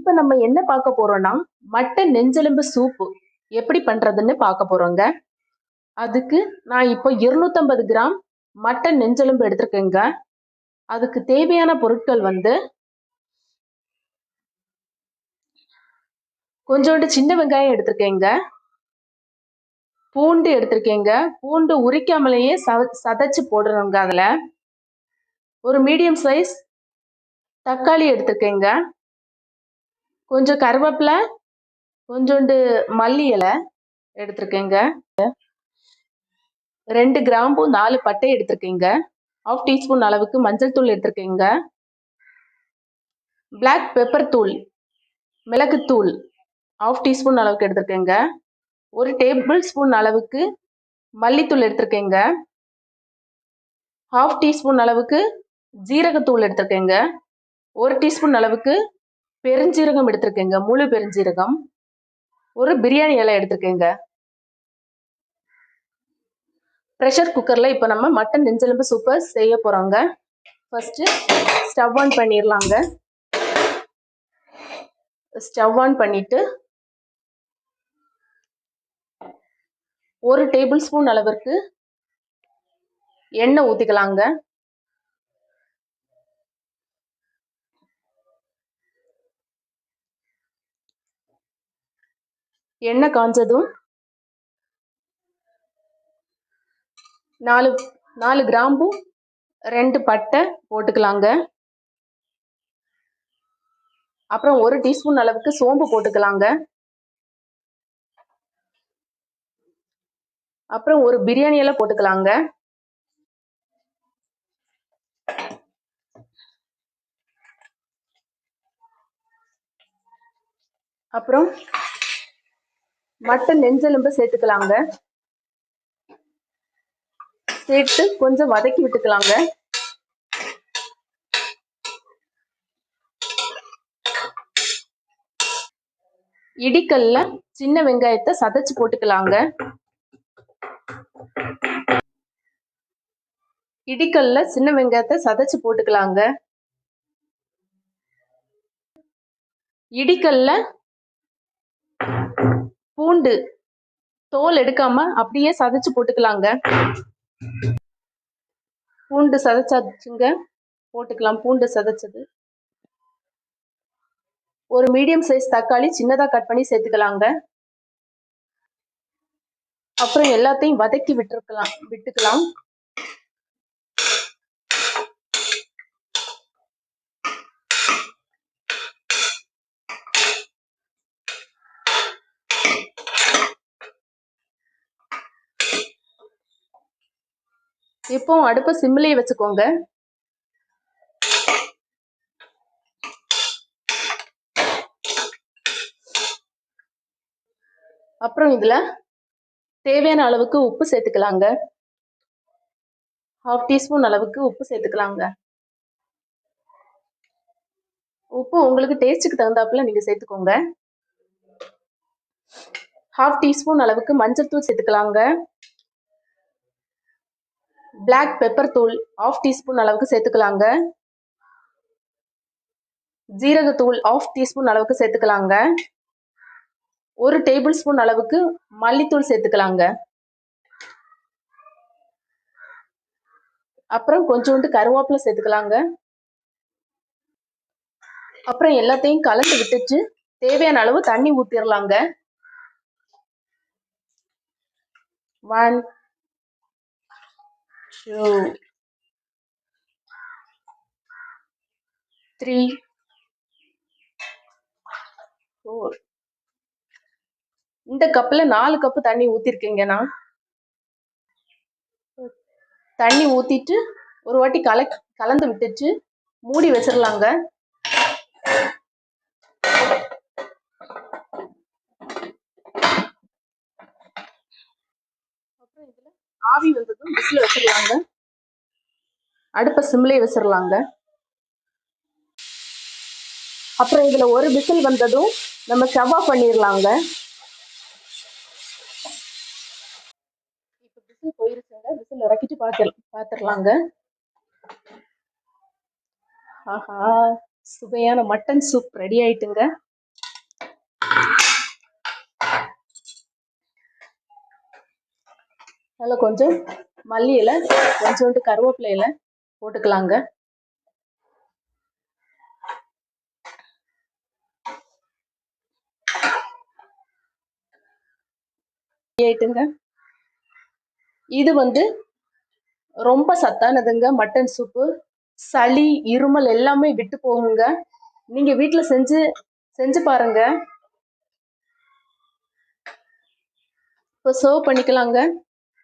இப்போ நம்ம என்ன பார்க்க போறோம்னா மட்டன் நெஞ்செலும்பு சூப்பு எப்படி பண்றதுன்னு பார்க்க போறோங்க. அதுக்கு நான் இப்போ 250 கிராம் மட்டன் நெஞ்செலும்பு எடுத்திருக்கேங்க. அதுக்கு தேவையான பொருட்கள் வந்து கொஞ்சோண்டு சின்ன வெங்காயம் எடுத்திருக்கேங்க, பூண்டு எடுத்திருக்கேங்க. பூண்டு உரிக்காமலேயே சதைச்சு போடணுங்க. அதுல ஒரு மீடியம் சைஸ் தக்காளி எடுத்திருக்கேங்க, கொஞ்சம் கருவேப்பிலை, கொஞ்சோண்டு மல்லி இலை எடுத்திருக்கேங்க, 2 கிராம்பு 4 பட்டை எடுத்திருக்கேங்க, 1/2 டீஸ்பூன் அளவுக்கு மஞ்சள் தூள் எடுத்திருக்கேங்க, பிளாக் பெப்பர் தூள் மிளகுத்தூள் 1/2 டீஸ்பூன் அளவுக்கு எடுத்திருக்கேங்க, 1 டேபிள் ஸ்பூன் அளவுக்கு மல்லித்தூள் எடுத்திருக்கேங்க, 1/2 டீஸ்பூன் அளவுக்கு ஜீரகத்தூள் எடுத்திருக்கேங்க, 1 டீஸ்பூன் அளவுக்கு பெருஞ்சீரகம் எடுத்திருக்கேங்க, முழு பெருஞ்சீரகம், ஒரு பிரியாணி இலை எடுத்திருக்கேங்க. ப்ரெஷர் குக்கரில் இப்போ நம்ம மட்டன் நெஞ்செலும்பு சூப்பை செய்ய போகிறோங்க. ஃபஸ்ட்டு ஸ்டவ் ஆன் பண்ணிடலாங்க. ஸ்டவ் ஆன் பண்ணிவிட்டு 1 டேபிள் ஸ்பூன் அளவிற்கு எண்ணெய் ஊற்றிக்கலாங்க. எண்ணெய் காஞ்சதும் 4 கிராம்பு 2 பட்டை போட்டுக்கலாங்க. அப்புறம் 1 டீஸ்பூன் அளவுக்கு சோம்பு போட்டுக்கலாங்க. அப்புறம் ஒரு பிரியாணி இலை போட்டுக்கலாங்க. அப்புறம் மட்டன் நெஞ்செலும்பு சேர்த்துக்கலாங்க. சேர்த்து கொஞ்சம் வதக்கி விட்டுக்கலாங்க. இடிக்கல்ல சின்ன வெங்காயத்தை சதைச்சு போட்டுக்கலாங்க. இடிக்கல்ல சின்ன வெங்காயத்தை சதைச்சு போட்டுக்கலாங்க. இடிக்கல்ல பூண்டு தோல் எடுக்காம அப்படியே சதைச்சு போட்டுக்கலாங்க. பூண்டு சதைச்சாச்சுங்க, போட்டுக்கலாம். பூண்டு சதைச்சது ஒரு மீடியம் சைஸ் தக்காளி சின்னதாக கட் பண்ணி சேர்த்துக்கலாங்க. அப்புறம் எல்லாத்தையும் வதக்கி விட்டுக்கலாம். இப்போ அடுப்பை சிம்மிலேயே வச்சுக்கோங்க. அப்புறம் இதுல தேவையான அளவுக்கு உப்பு சேர்த்துக்கலாங்க. 1/2 டீஸ்பூன் அளவுக்கு உப்பு சேர்த்துக்கலாங்க. உப்பு உங்களுக்கு டேஸ்ட்டுக்கு தகுந்தாப்புல நீங்க சேர்த்துக்கோங்க. 1/2 டீஸ்பூன் அளவுக்கு மஞ்சள் தூள் சேர்த்துக்கலாங்க. பிளாக் பெப்பர் தூள் 1/2 டீஸ்பூன் அளவுக்கு சேர்த்துக்கலாங்க. ஜீரகத்தூள் 1/2 டீஸ்பூன் அளவுக்கு சேர்த்துக்கலாங்க. 1 டேபிள் ஸ்பூன் அளவுக்கு மல்லித்தூள் சேர்த்துக்கலாங்க. அப்புறம் கொஞ்சோண்டு கருவேப்பிலை சேர்த்துக்கலாங்க. அப்புறம் எல்லாத்தையும் கலந்து விட்டுட்டு தேவையான அளவு தண்ணி ஊற்றிடலாங்க. 1 2 3 4. இந்த கப்பில் 4 கப்பு தண்ணி ஊற்றிருக்கேங்க. நான் தண்ணி ஊற்றிட்டு ஒரு வாட்டி கலந்து விட்டுட்டு மூடி வச்சிடலாங்க. அப்புறம் இதில் ஆவி வந்ததும் விசில் வச்சிடலாங்க. அடுப்பை சிம்லேயே வச்சிடலாங்க. அப்புறம் இதில் ஒரு விசில் வந்ததும் நம்ம ஸ்டவ் ஆஃப் பண்ணிடலாங்க. இப்போ விசில் போயிருச்சுங்க. விசில் இறக்கிட்டு பார்த்துடலாங்க. ஆஹா, சுவையான மட்டன் சூப் ரெடி ஆயிட்டுங்க. அதில் கொஞ்சம் மல்லி இலை, கொஞ்சோண்டு கருவேப்பிலை இலை போட்டுக்கலாங்க. ஆயிட்டுங்க. இது ரொம்ப சத்தானதுங்க. மட்டன் சூப்பு சளி, இருமல் எல்லாமே விட்டு போகுங்க. நீங்க வீட்டுல செஞ்சு செஞ்சு பாருங்க. இப்போ சர்வ் பண்ணிக்கலாங்க.